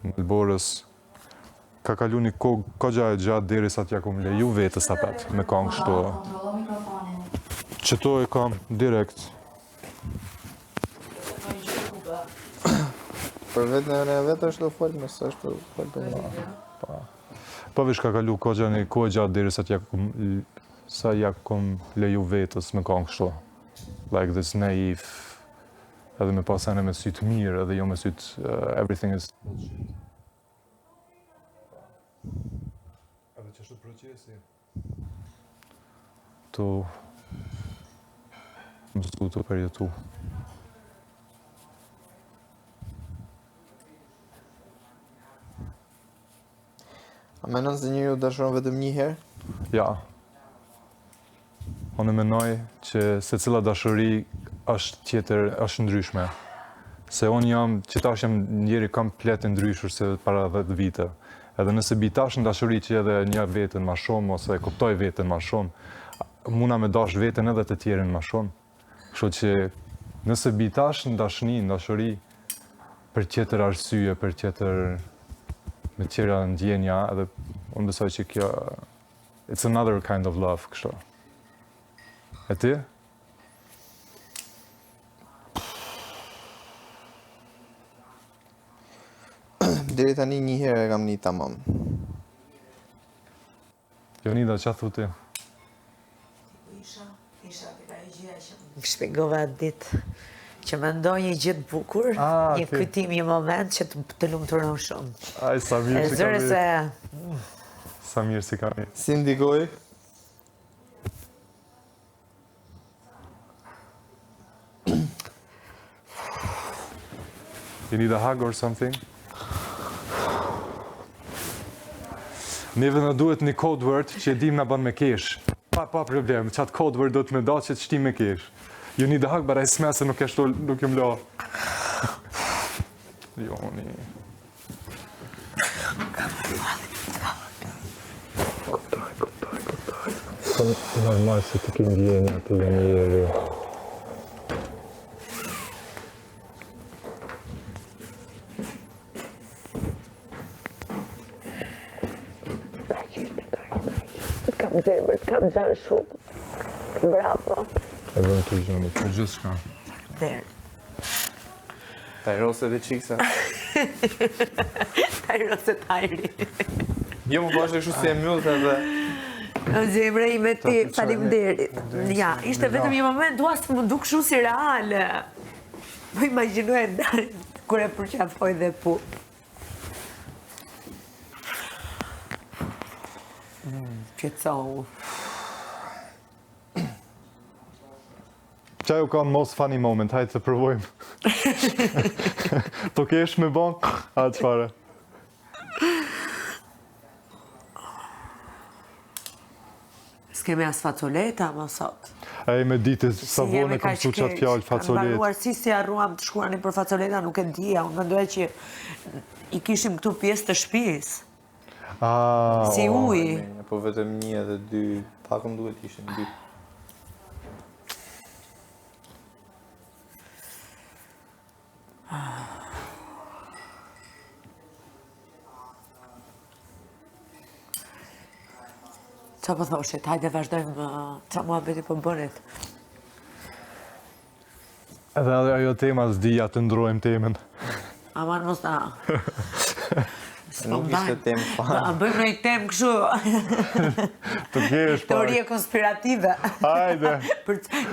Melborës, ka kalu një kohë kogja e gjatë deri sa t'ja kum leju vetës apet, me kanë kështu. Kontrollo mikrofonin. Qëto e kam direkt. Për vetë në vetë është do folë, nësë është do folë për mua. Po vish ka kalu kogja një kohë gjatë deri sa ja kum leju vetës me kanë kështu. Like this naive, edhe me pasane me sytë mirë, edhe jo me sytë everything is bullshit. Edhe që është procesi. Tu mësu të përjetu. A menon se njëri u dashuron vetëm një herë? Ja. Unë menoj që secila dashuri është tjetër, është ndryshme. Se unë jam, që tash jam njeri komplet ndryshur se para 10 vite. Edhe nëse bi tash në dashuri që edhe një vetën ma shumë, ose e kuptoj vetën ma shumë, muna me dash vetën edhe të tjerin ma shumë. Kështu që nëse bi tash në dashuri, për tjetër arsye, për tjetër me tjera ndjenja, edhe unë besoj që kjo, it's another kind of love, kështu. E ti? Deri tani një herë e kam një tamam. Jonida, qa thu ti? Isha psikologjia që më shpjegova atë ditë që më ndoj një gjë të bukur, një kujtim, një moment që të lumturon shumë. Aj, sa mirë si ka se... Sa mirë si ka mirë. Si ndikoj? You need a hug or something? Neve në duhet një code word që e dim në ban me kesh. Pa problem, qatë code word do të me da që të shtim me kesh. You need a hug, but I smell se nuk e shtu, nuk jëm la. Joni. Kuptoj. Normal se të kim djenja të njeri. Kam gjanë shumë. Bravo. E vëm të gjënë, për gjithë shka. There. Tajrose dhe qiksa. Tajrose tajri. Jo më bashkë kështu si e mjullë edhe... O zemre i me ti, faleminderit. Ja, ishte vetëm një moment, dua së më duk shumë si reale. Më imagjinu e ndarë, kur e përqafoj dhe pu. Qetësohu. Qaj u ka në most funny moment, hajtë të provojmë. Po kesh me bon, a të fare. S'kemi as facoleta, më sot. E me ditë, sa vone kam su qatë fjallë facolet. Në baruar si arruam të shkuani për facoleta, nuk e dhja. Unë mendoja që i kishim këtu pjesë të shtëpisë. Si uj. Po vetëm një edhe dy, pakëm duhet ishin dy. Qa po thoshit, hajde vazhdojmë qa muhabeti po bënit. Edhe ajo tema s'dija të ndrojmë temen. Aman mos ta. Nuk ishte temë fa. A bëjmë në i temë këshu. Të kesh pa. Teorie konspirative. Hajde.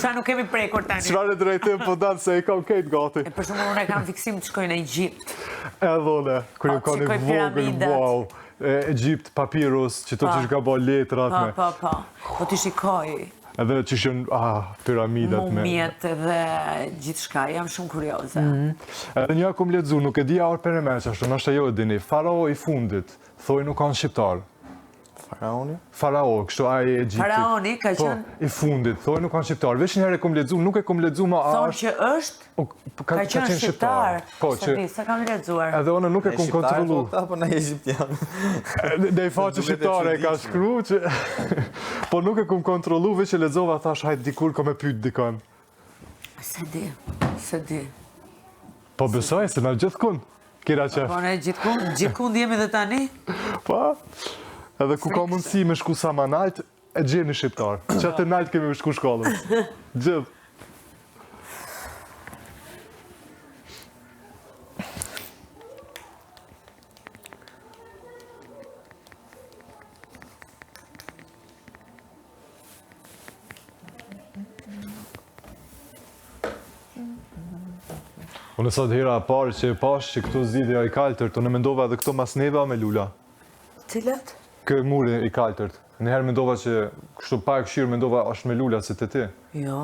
Qa nuk kemi prekur tani. Qëra në drejtim po datë se i kam kejtë gati. Për shumë unë e kam fiksim të shkoj në Egjipt. Edhe une, kër ju ka një vogël, wow. Egjipt, papirus, që të që ka bo letrat me. Po të shikoj. Edhe që shën, piramidat me... Mumjet dhe gjithë shka, jam shumë kurioze. Edhe një akum ledzu, nuk e di aur për e me që ashtu, nështë ajo e dini, farao i fundit, thoi nuk kanë shqiptar. Faraoni? Farao, kështu ai e Egjiptit. Faraoni ka qenë... Po, i fundit, thoi nuk kanë shqiptar. Veç njëherë e kum ledzu, nuk e kum ledzu ma Thonë që është, ka qenë shqiptar. Po, që... Se kam ledzuar. Edhe one nuk e kum kontrolu. Shqiptar, po ta, po na Egjiptian. Dhe i faqë shqiptare e ka shkru që... Po nuk e kum kontrolu, veç e ledzova, thash, hajt dikur ko me pyt dikan. Se di. Po besoj, se na gjithë kun. Kira qef. Po ne gjithkund jemi dhe tani. Pa, edhe ku ka mundësi me shku sa ma nalt, e gjeni shqiptar. Që atë nalt kemi me shku shkollën. Gjithë. Unë sot hera parë që e pash që këto zidhja i kaltërt, unë mendova edhe këto mas neve me lula. Cilat? Kë muri i kaltërt. Njëherë mendova që kështu pa e këshirë mendova është me lula se të ti. Jo.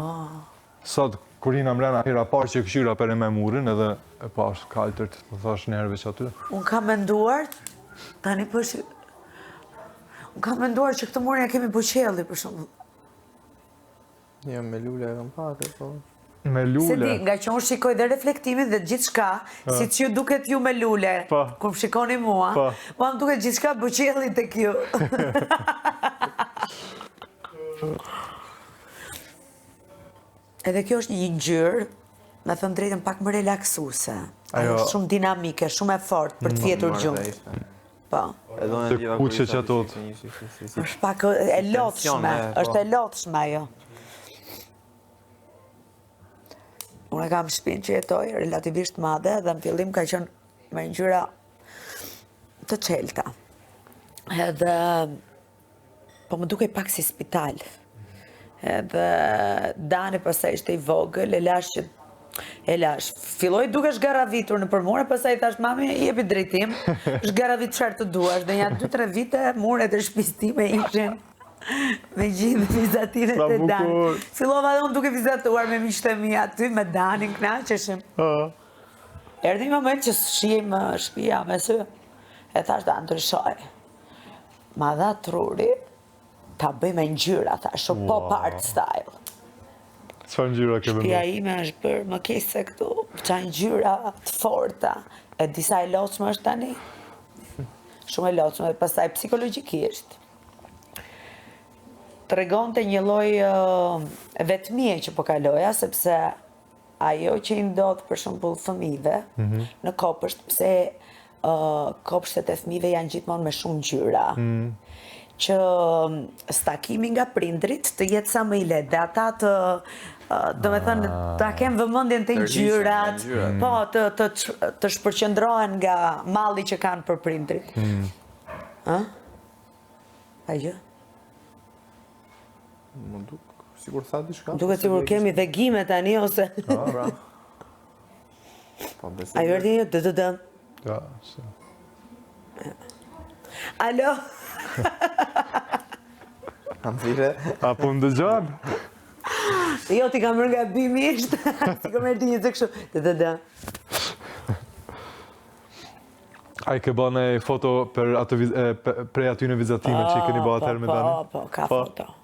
Sot, kur hina mrena hera parë që këshira për e me murin edhe e pash kaltërt, më thash njëherë veç aty. Unë kam menduar, tani përshë... Unë kam menduar që këtë murin e kemi buqelli, për shumë. Jo, me lule e kam pate, po. Me Se lule. di, nga që unë shikoj dhe reflektimin dhe gjithë shka, si që ju duket ju me lule, Pa. kur më shikoni mua, Pa. mua më duket gjithë shka buqelli të kjo. Edhe kjo është një ngjyrë, me thënë drejtën pak më relaksuse. Ajo- Është shumë dinamike, shumë e fortë për të fjetur gjumë. Po. Edhe unë Të djeva kuqe kur isha që ato- të si. Është pak e lodhshme, po. është e lodhshme ajo. Unë e kam shtëpinë që jetoj relativisht madhe dhe në fillim ka qenë me ngjyra të çelta. Edhe po më dukej pak si spital. Edhe Dani pastaj ishte i vogël, e lash. Filloi duke zgarravitur në përmure, pastaj thash mami, jepi drejtim, zgarravit çfarë të duash. Dhe janë 2-3 vite muret e shtëpisë time ishin me gjithë vizatimet Sa e bukur. Dani. Fillova dhe unë duke vizatuar me miqtë e mi aty, me Danin, knaqeshim. Erdhi një moment që shihim shtëpia me sy, e thash da ndryshoj. Ma dha truri, ta bëj me ngjyra, thash, o pop art style. Çfarë ngjyra ke Shtëpia vendos? ime është bërë më keq se këtu, qa ngjyra të forta, e disa e lotshme është tani. Shumë e lotshme, dhe pastaj psikologjikisht. Tregonte një lloj vetmie që po kaloja, sepse ajo që i ndodh për shembull fëmijëve në kopësht, pse kopshtet e fëmijëve janë gjithmonë me shumë ngjyra. Që stakimi nga prindrit të jetë sa më i lehtë, dhe ata të do me thënë, ta kemë vëmendjen të ngjyrat, po, të shpërqendrohen nga malli që kanë për prindrit. Ë? Ajo? Më duk, sigur tha diçka. Duket sigur kemi dhe gime tani, ose... Bra. Po besoj. Ajo erdhi një dë. Ja, se. Alo? Kam thire. Apo më dëgjon? Jo, ti kam rënë nga bimisht. Si kam erdhi një të kështu. Dë. A i ke bënë e foto për atë prej aty në vizatime që i keni bëha atëherë me Dani? Po, ka foto.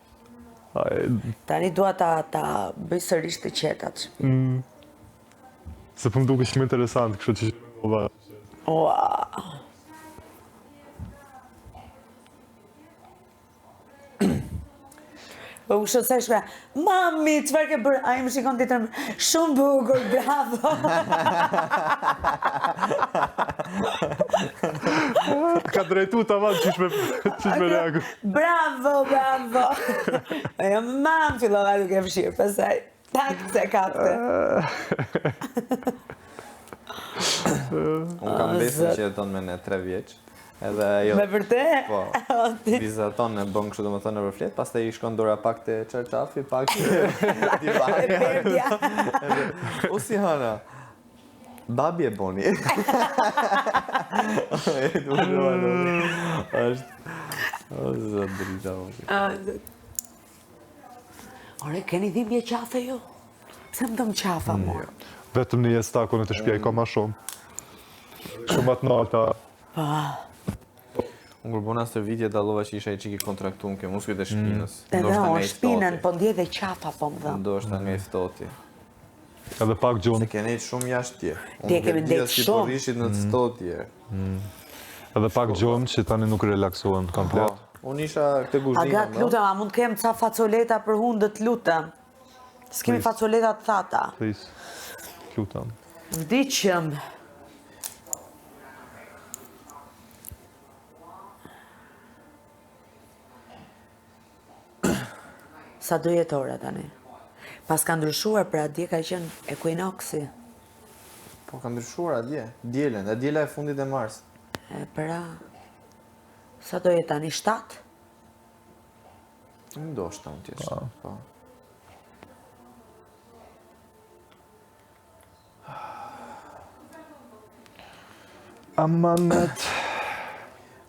Tani dua ta bëj sërish të qetat. Se po më duke shumë interesant, kështu që shkova. Ua. Po u kështu se shkruaj, mami, çfarë ke bërë? Ai më shikon ditën, shumë bukur, bravo. Ka drejtu të avon qish me reagu. Bravo. Ajo, mam, fillova duke fshirë, pastaj, tak, se kapte. Unë kam besën që jeton me ne 3 vjeç. Edhe ajo. Me vërtet? Po. Vizaton e bën kështu domethënë në vërflet, pastaj i shkon dora pak te çarçafi, pak te divani. O si hana. Babi e boni. Është. O zot drita. Ore, keni dhimbje qafe ju? Pse më dëm qafa, mor? Vetëm në jesë në të shpja i ka ma shumë. Shumë atë nalta. Unë kur bona stërvitje dallova që isha i çiki kontraktuar ke muskujt e shpinës. Edhe unë shpinën, po ndje dhe qafa po më dhëm. Ndoshta nga i ftohti. Edhe pak Se gjumë. ke nejtë shumë jashtë tje. Ti e kemi ndejtë Si shumë. po rishit në të stotje. Edhe pak gjumë që tani nuk relaksohen komplet. Unë isha këtë guzhina. Aga, të lutem, a mund të kem ca facoleta për hundët, lutem. S'kemi facoleta të thata. Please. Lutam. Vdiqëm. Sa do jetore tani. Pas ka ndryshuar, pra dje ka qenë ekuinoksi. Po ka ndryshuar atje. Dielen, e diela e fundit e Mars. Pra, sa do jetë tani 7? Ndoshta unë tjesh. Po. Amanet.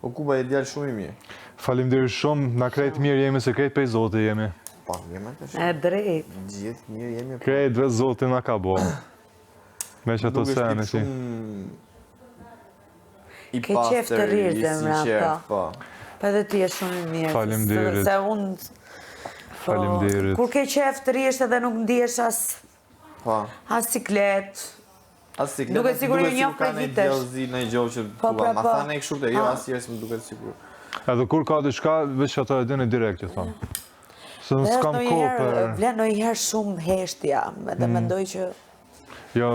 O Kuba e djalë shumë i mirë. Faleminderit shumë, na krejt mirë jemi se krejt prej Zotit jemi. Po, jemi të E drejt. gjithë mirë jemi. Krejt vetë Zoti na ka bo. Me që ato sene si. I Ke qef të rirë, i zemra, sinqert, po. Pa dhe ti e shumë i mirë. Faleminderit. Se unë... Faleminderit. Kur ke qef të rish edhe nuk ndihesh Po. as siklet. As Duket sikur ju njoh prej vitesh. Djallëzi në i gjohë që Po, Kuba, ma po. thane e kështu të jo, asnjëherë s'më duket sigur. Edhe kur ka diçka, veç ato e dini direkt që thonë. Se në s'kam kohë për... Vlen ndonjëherë shumë heshtja, edhe mendoj që Ja,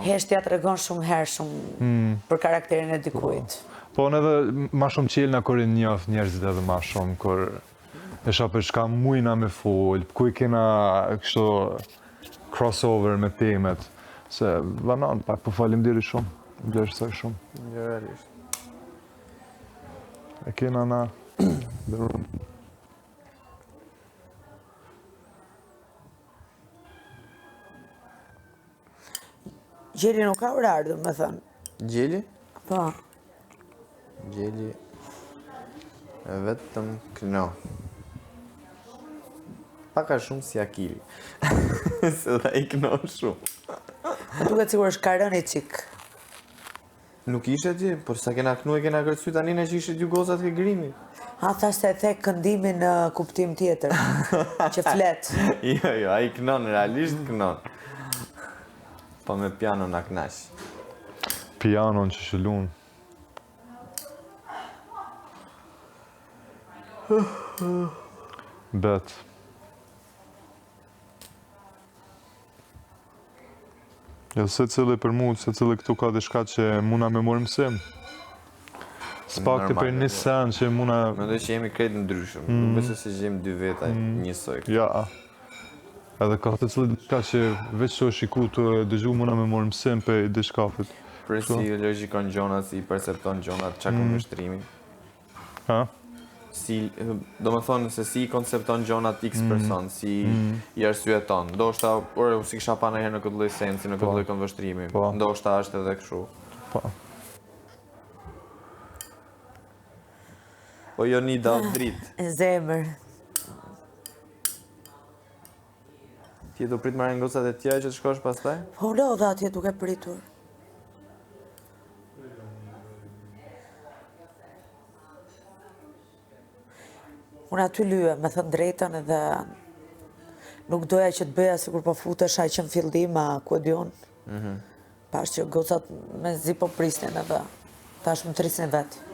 heshtja tregon shumë herë shumë për karakterin e dikujt. po në edhe ma shumë qelë në kur i njëf njerëzit edhe ma shumë, kur esha për shka mujna me fol, ku i kena kështu crossover me temet, se vanan, pak po faleminderit shumë, vlerësoj shumë. Jo, realisht. E kena na... Gjeli nuk ka orar, dhe me thënë. Gjeli? Po, Gjeli e vetëm këno. Paka shumë si Akili. Se dhe i këno shumë. duket sikur është karën i qik. Nuk ishe ti, por sa kena kënu e kena kërcy tani në që ishe dy gozat ke grimi. A, thash se e the këndimin në kuptim tjetër, që flet. Jo, a i kënon, realisht kënon. Po me piano na knash. Pianon që shëllun. Bet. Jo, se cili për mu, se cili këtu ka diçka që muna me morë mësim. S'pak të për Normal, një sen që muna... Mendoj që jemi krejt ndryshëm. Nuk besoj se gjejmë dy veta njësoj. Ja. Edhe ka të cili diçka që veç që shiku të dëgju muna me morë mësim për diçkafit. Për si logjikon gjonat, si i percepton gjonat, qa ka mështrimin. Ha? Si, do me thonë se si i koncepton gjonat x person, si i arsyeton. Ndoshta, ore, si kisha pa nëherë në këtë lloj sensi, në këtë lloj konvështrimi. Po. Ndoshta është edhe kështu. Po. Po jo një dal dritë. E zemër. Ti e do prit marrë ngocat e tjera që të shkosh pastaj? Po lodha atje duke pritur. Unë aty lyë, me thënë drejtën edhe nuk doja që të bëja sikur po futesha që në fillim, a ku e diun. Pash që gocat me zi po prisnin edhe tash më trisnin vetë.